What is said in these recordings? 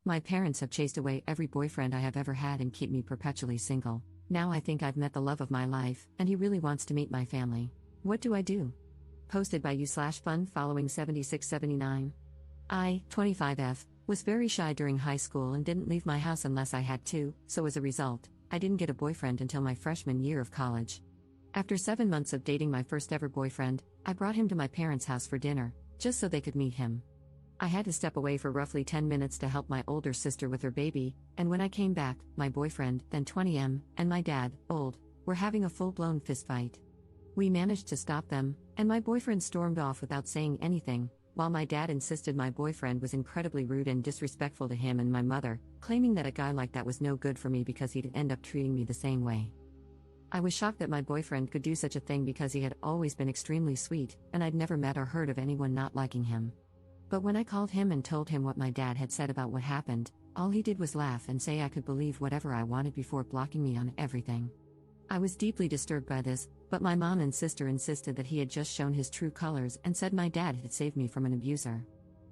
My parents have chased away every boyfriend I have ever had and keep me perpetually single. Now I think I've met the love of my life, and he really wants to meet my family. What do I do? Posted by you/fun following 7679. I, 25F, was very shy during high school and didn't leave my house unless I had to, so as a result, I didn't get a boyfriend until my freshman year of college. After 7 months of dating my first ever boyfriend, I brought him to my parents' house for dinner, just so they could meet him. I had to step away for roughly 10 minutes to help my older sister with her baby, and when I came back, my boyfriend, then 20M, and my dad, old, were having a full-blown fistfight. We managed to stop them, and my boyfriend stormed off without saying anything, while my dad insisted my boyfriend was incredibly rude and disrespectful to him and my mother, claiming that a guy like that was no good for me because he'd end up treating me the same way. I was shocked that my boyfriend could do such a thing because he had always been extremely sweet, and I'd never met or heard of anyone not liking him. But when I called him and told him what my dad had said about what happened, all he did was laugh and say I could believe whatever I wanted before blocking me on everything. I was deeply disturbed by this, but my mom and sister insisted that he had just shown his true colors and said my dad had saved me from an abuser.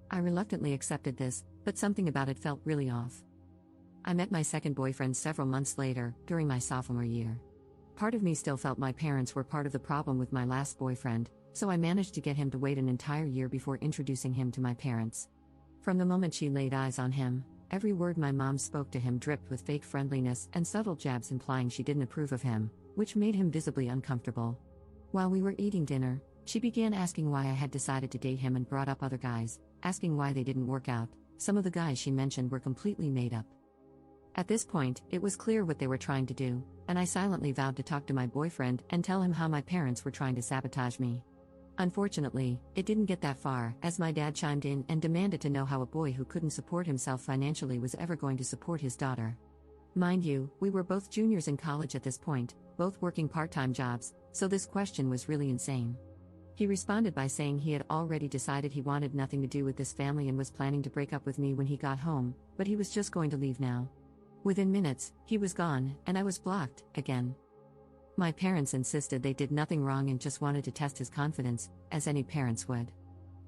I reluctantly accepted this, but something about it felt really off. I met my second boyfriend several months later, during my sophomore year. Part of me still felt my parents were part of the problem with my last boyfriend, so I managed to get him to wait an entire year before introducing him to my parents. From the moment she laid eyes on him, every word my mom spoke to him dripped with fake friendliness and subtle jabs implying she didn't approve of him, which made him visibly uncomfortable. While we were eating dinner, she began asking why I had decided to date him and brought up other guys, asking why they didn't work out. Some of the guys she mentioned were completely made up. At this point, it was clear what they were trying to do, and I silently vowed to talk to my boyfriend and tell him how my parents were trying to sabotage me. Unfortunately, it didn't get that far, as my dad chimed in and demanded to know how a boy who couldn't support himself financially was ever going to support his daughter. Mind you, we were both juniors in college at this point, both working part-time jobs, so this question was really insane. He responded by saying he had already decided he wanted nothing to do with this family and was planning to break up with me when he got home, but he was just going to leave now. Within minutes, he was gone, and I was blocked, again. My parents insisted they did nothing wrong and just wanted to test his confidence, as any parents would.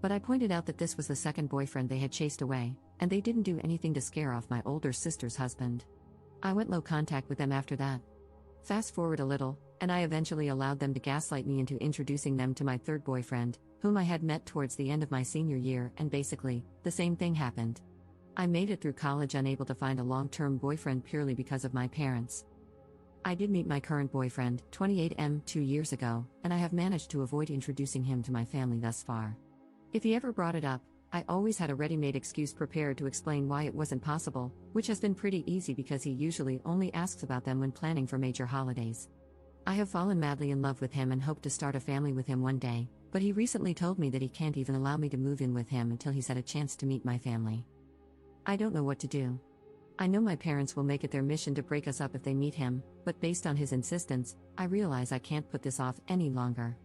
But I pointed out that this was the second boyfriend they had chased away, and they didn't do anything to scare off my older sister's husband. I went low contact with them after that. Fast forward a little, and I eventually allowed them to gaslight me into introducing them to my third boyfriend, whom I had met towards the end of my senior year, and basically, the same thing happened. I made it through college unable to find a long-term boyfriend purely because of my parents. I did meet my current boyfriend, 28M, 2 years ago, and I have managed to avoid introducing him to my family thus far. If he ever brought it up, I always had a ready-made excuse prepared to explain why it wasn't possible, which has been pretty easy because he usually only asks about them when planning for major holidays. I have fallen madly in love with him and hope to start a family with him one day, but he recently told me that he can't even allow me to move in with him until he's had a chance to meet my family. I don't know what to do. I know my parents will make it their mission to break us up if they meet him, but based on his insistence, I realize I can't put this off any longer.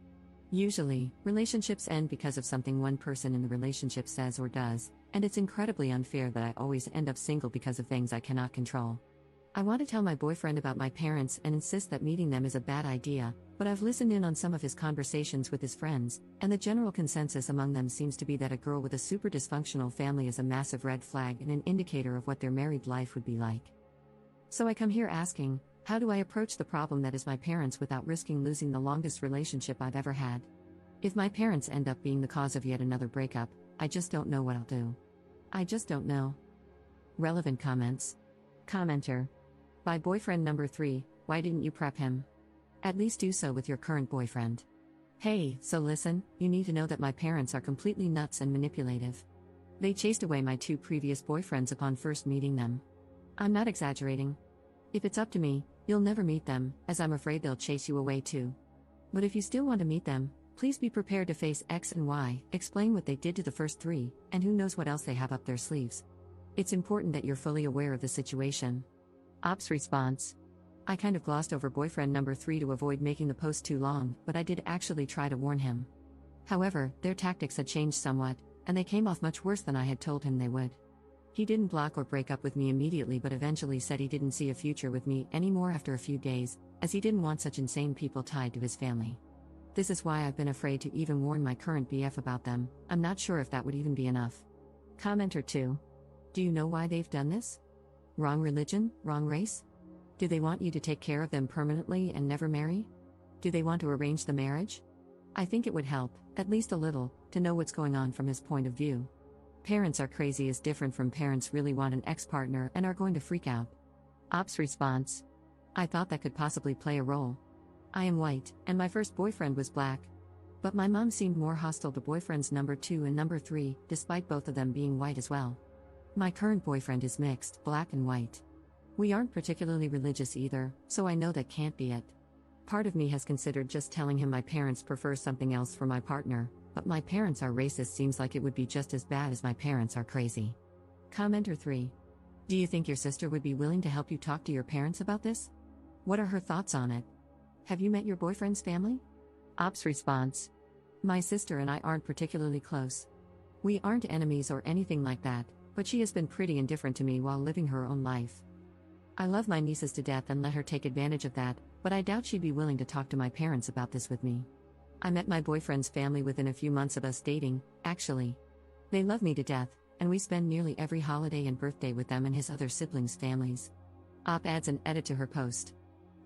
Usually, relationships end because of something one person in the relationship says or does, and it's incredibly unfair that I always end up single because of things I cannot control. I want to tell my boyfriend about my parents and insist that meeting them is a bad idea, but I've listened in on some of his conversations with his friends, and the general consensus among them seems to be that a girl with a super dysfunctional family is a massive red flag and an indicator of what their married life would be like. So I come here asking, how do I approach the problem that is my parents without risking losing the longest relationship I've ever had? If my parents end up being the cause of yet another breakup, I just don't know what I'll do. I just don't know. Relevant comments. Commenter. By boyfriend number 3, why didn't you prep him? At least do so with your current boyfriend. Hey, so listen, you need to know that my parents are completely nuts and manipulative. They chased away my 2 previous boyfriends upon first meeting them. I'm not exaggerating. If it's up to me, you'll never meet them, as I'm afraid they'll chase you away too. But if you still want to meet them, please be prepared to face X and Y, explain what they did to the first 3, and who knows what else they have up their sleeves. It's important that you're fully aware of the situation. Ops response. I kind of glossed over boyfriend number 3 to avoid making the post too long, but I did actually try to warn him. However, their tactics had changed somewhat, and they came off much worse than I had told him they would. He didn't block or break up with me immediately but eventually said he didn't see a future with me anymore after a few days, as he didn't want such insane people tied to his family. This is why I've been afraid to even warn my current BF about them. I'm not sure if that would even be enough. Commenter 2. Do you know why they've done this? Wrong religion, wrong race? Do they want you to take care of them permanently and never marry? Do they want to arrange the marriage? I think it would help, at least a little, to know what's going on from his point of view. Parents are crazy is different from parents really want an ex-partner and are going to freak out. Ops response. I thought that could possibly play a role. I am white, and my first boyfriend was black. But my mom seemed more hostile to boyfriends number 2 and number 3, despite both of them being white as well. My current boyfriend is mixed, black and white. We aren't particularly religious either, so I know that can't be it. Part of me has considered just telling him my parents prefer something else for my partner, but my parents are racist seems like it would be just as bad as my parents are crazy. Commenter 3. Do you think your sister would be willing to help you talk to your parents about this? What are her thoughts on it? Have you met your boyfriend's family? Ops response. My sister and I aren't particularly close. We aren't enemies or anything like that, but she has been pretty indifferent to me while living her own life. I love my nieces to death and let her take advantage of that, but I doubt she'd be willing to talk to my parents about this with me. I met my boyfriend's family within a few months of us dating, actually. They love me to death, and we spend nearly every holiday and birthday with them and his other siblings' families. Op adds an edit to her post.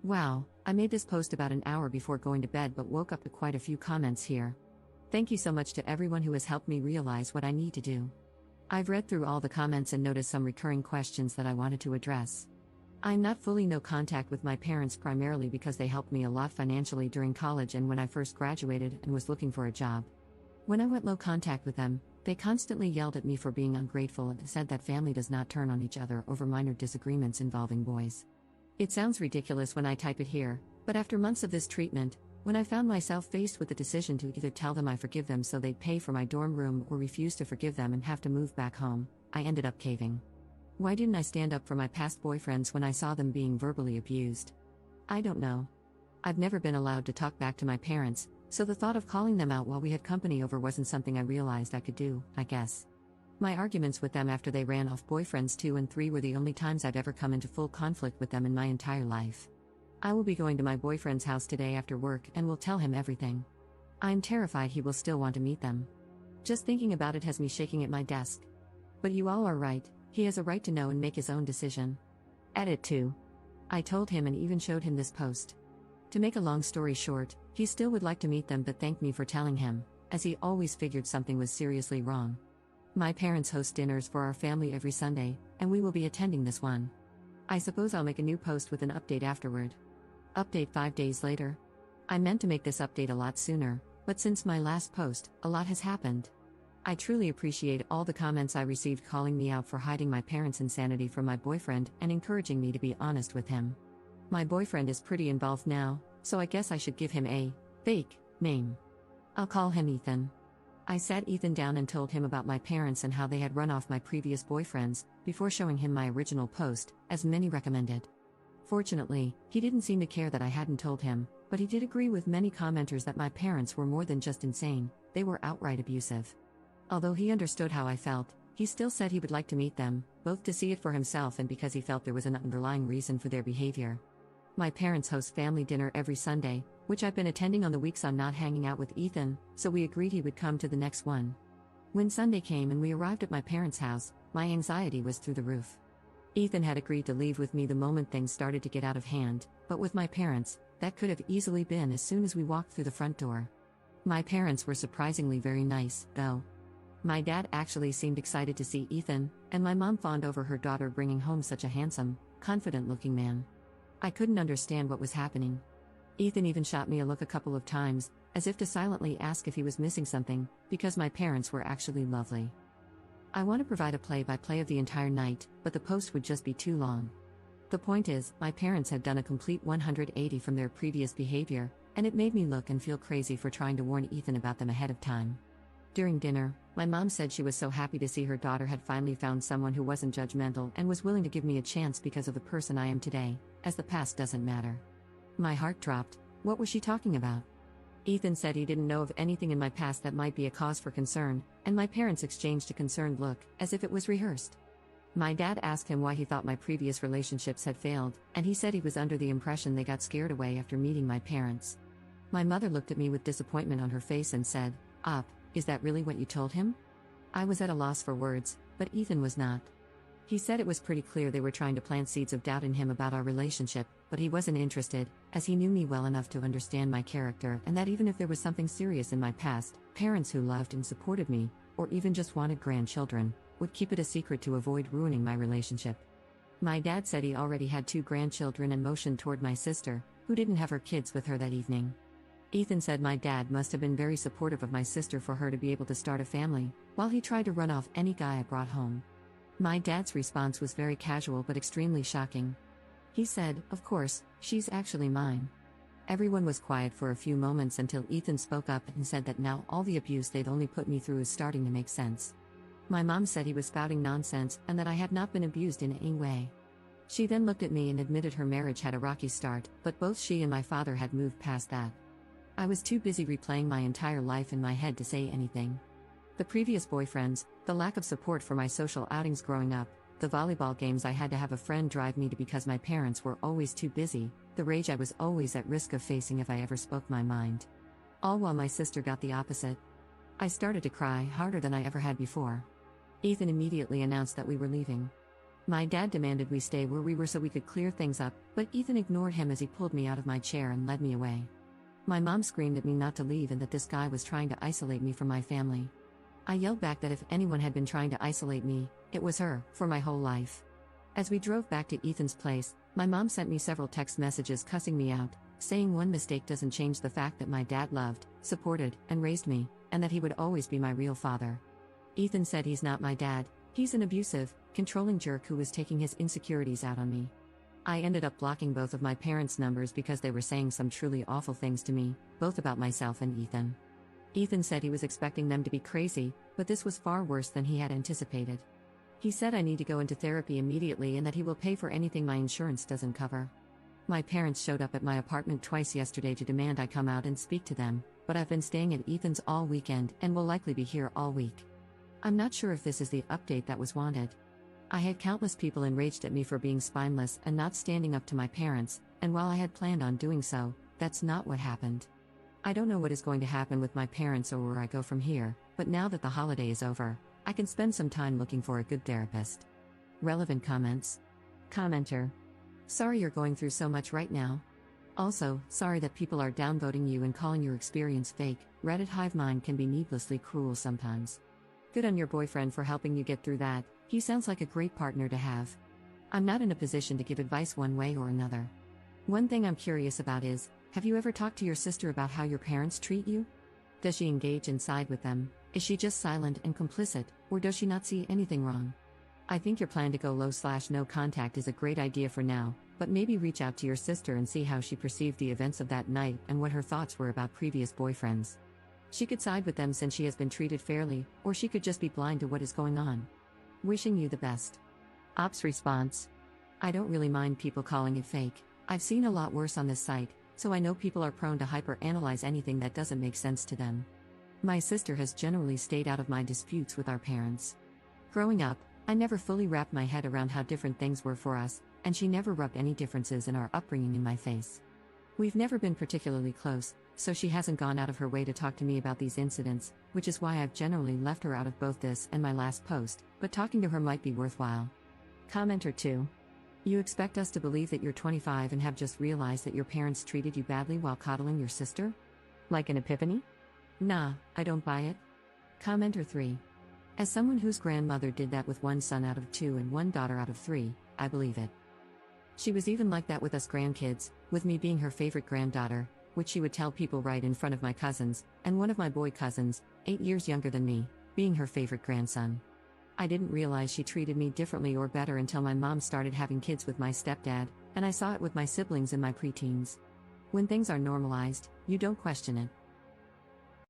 Wow, I made this post about an hour before going to bed but woke up to quite a few comments here. Thank you so much to everyone who has helped me realize what I need to do. I've read through all the comments and noticed some recurring questions that I wanted to address. I'm not fully no contact with my parents primarily because they helped me a lot financially during college and when I first graduated and was looking for a job. When I went low contact with them, they constantly yelled at me for being ungrateful and said that family does not turn on each other over minor disagreements involving boys. It sounds ridiculous when I type it here, but after months of this treatment, when I found myself faced with the decision to either tell them I forgive them so they'd pay for my dorm room or refuse to forgive them and have to move back home, I ended up caving. Why didn't I stand up for my past boyfriends when I saw them being verbally abused? I don't know. I've never been allowed to talk back to my parents, so the thought of calling them out while we had company over wasn't something I realized I could do, I guess. My arguments with them after they ran off boyfriends 2 and 3 were the only times I've ever come into full conflict with them in my entire life. I will be going to my boyfriend's house today after work and will tell him everything. I'm terrified he will still want to meet them. Just thinking about it has me shaking at my desk. But you all are right, he has a right to know and make his own decision. Edit 2. I told him and even showed him this post. To make a long story short, he still would like to meet them but thanked me for telling him, as he always figured something was seriously wrong. My parents host dinners for our family every Sunday, and we will be attending this one. I suppose I'll make a new post with an update afterward. Update 5 days later. I meant to make this update a lot sooner, but since my last post, a lot has happened. I truly appreciate all the comments I received calling me out for hiding my parents' insanity from my boyfriend and encouraging me to be honest with him. My boyfriend is pretty involved now, so I guess I should give him a fake name. I'll call him Ethan. I sat Ethan down and told him about my parents and how they had run off my previous boyfriends, before showing him my original post, as many recommended. Fortunately, he didn't seem to care that I hadn't told him, but he did agree with many commenters that my parents were more than just insane, they were outright abusive. Although he understood how I felt, he still said he would like to meet them, both to see it for himself and because he felt there was an underlying reason for their behavior. My parents host family dinner every Sunday, which I've been attending on the weeks I'm not hanging out with Ethan, so we agreed he would come to the next one. When Sunday came and we arrived at my parents' house, my anxiety was through the roof. Ethan had agreed to leave with me the moment things started to get out of hand, but with my parents, that could have easily been as soon as we walked through the front door. My parents were surprisingly very nice, though. My dad actually seemed excited to see Ethan, and my mom fawned over her daughter bringing home such a handsome, confident-looking man. I couldn't understand what was happening. Ethan even shot me a look a couple of times, as if to silently ask if he was missing something, because my parents were actually lovely. I want to provide a play-by-play of the entire night, but the post would just be too long. The point is, my parents had done a complete 180 from their previous behavior, and it made me look and feel crazy for trying to warn Ethan about them ahead of time. During dinner, my mom said she was so happy to see her daughter had finally found someone who wasn't judgmental and was willing to give me a chance because of the person I am today, as the past doesn't matter. My heart dropped. What was she talking about? Ethan said he didn't know of anything in my past that might be a cause for concern, and my parents exchanged a concerned look, as if it was rehearsed. My dad asked him why he thought my previous relationships had failed, and he said he was under the impression they got scared away after meeting my parents. My mother looked at me with disappointment on her face and said, "Op, is that really what you told him?" I was at a loss for words, but Ethan was not. He said it was pretty clear they were trying to plant seeds of doubt in him about our relationship, but he wasn't interested, as he knew me well enough to understand my character and that even if there was something serious in my past, parents who loved and supported me, or even just wanted grandchildren, would keep it a secret to avoid ruining my relationship. My dad said he already had 2 grandchildren and motioned toward my sister, who didn't have her kids with her that evening. Ethan said my dad must have been very supportive of my sister for her to be able to start a family, while he tried to run off any guy I brought home. My dad's response was very casual but extremely shocking. He said, "Of course, she's actually mine." Everyone was quiet for a few moments until Ethan spoke up and said that now all the abuse they'd only put me through is starting to make sense. My mom said he was spouting nonsense and that I had not been abused in any way. She then looked at me and admitted her marriage had a rocky start, but both she and my father had moved past that. I was too busy replaying my entire life in my head to say anything. The previous boyfriends, the lack of support for my social outings growing up, the volleyball games I had to have a friend drive me to because my parents were always too busy, the rage I was always at risk of facing if I ever spoke my mind. All while my sister got the opposite. I started to cry harder than I ever had before. Ethan immediately announced that we were leaving. My dad demanded we stay where we were so we could clear things up, but Ethan ignored him as he pulled me out of my chair and led me away. My mom screamed at me not to leave and that this guy was trying to isolate me from my family. I yelled back that if anyone had been trying to isolate me, it was her, for my whole life. As we drove back to Ethan's place, my mom sent me several text messages cussing me out, saying one mistake doesn't change the fact that my dad loved, supported, and raised me, and that he would always be my real father. Ethan said he's not my dad, he's an abusive, controlling jerk who was taking his insecurities out on me. I ended up blocking both of my parents' numbers because they were saying some truly awful things to me, both about myself and Ethan. Ethan said he was expecting them to be crazy, but this was far worse than he had anticipated. He said I need to go into therapy immediately and that he will pay for anything my insurance doesn't cover. My parents showed up at my apartment twice yesterday to demand I come out and speak to them, but I've been staying at Ethan's all weekend and will likely be here all week. I'm not sure if this is the update that was wanted. I had countless people enraged at me for being spineless and not standing up to my parents, and while I had planned on doing so, that's not what happened. I don't know what is going to happen with my parents or where I go from here, but now that the holiday is over, I can spend some time looking for a good therapist. Relevant comments. Commenter. Sorry you're going through so much right now. Also, sorry that people are downvoting you and calling your experience fake. Reddit hive mind can be needlessly cruel sometimes. Good on your boyfriend for helping you get through that, he sounds like a great partner to have. I'm not in a position to give advice one way or another. One thing I'm curious about is, have you ever talked to your sister about how your parents treat you? Does she engage and side with them? Is she just silent and complicit, or does she not see anything wrong? I think your plan to go low/no contact is a great idea for now, but maybe reach out to your sister and see how she perceived the events of that night and what her thoughts were about previous boyfriends. She could side with them since she has been treated fairly, or she could just be blind to what is going on. Wishing you the best. Ops response. I don't really mind people calling it fake. I've seen a lot worse on this site, so I know people are prone to hyper-analyze anything that doesn't make sense to them. My sister has generally stayed out of my disputes with our parents. Growing up, I never fully wrapped my head around how different things were for us, and she never rubbed any differences in our upbringing in my face. We've never been particularly close, so she hasn't gone out of her way to talk to me about these incidents, which is why I've generally left her out of both this and my last post, but talking to her might be worthwhile. Commenter 2. You expect us to believe that you're 25 and have just realized that your parents treated you badly while coddling your sister? Like an epiphany? Nah, I don't buy it. Commenter 3. As someone whose grandmother did that with one son out of 2 and one daughter out of 3, I believe it. She was even like that with us grandkids, with me being her favorite granddaughter, which she would tell people right in front of my cousins, and one of my boy cousins, 8 years younger than me, being her favorite grandson. I didn't realize she treated me differently or better until my mom started having kids with my stepdad, and I saw it with my siblings in my preteens. When things are normalized, you don't question it.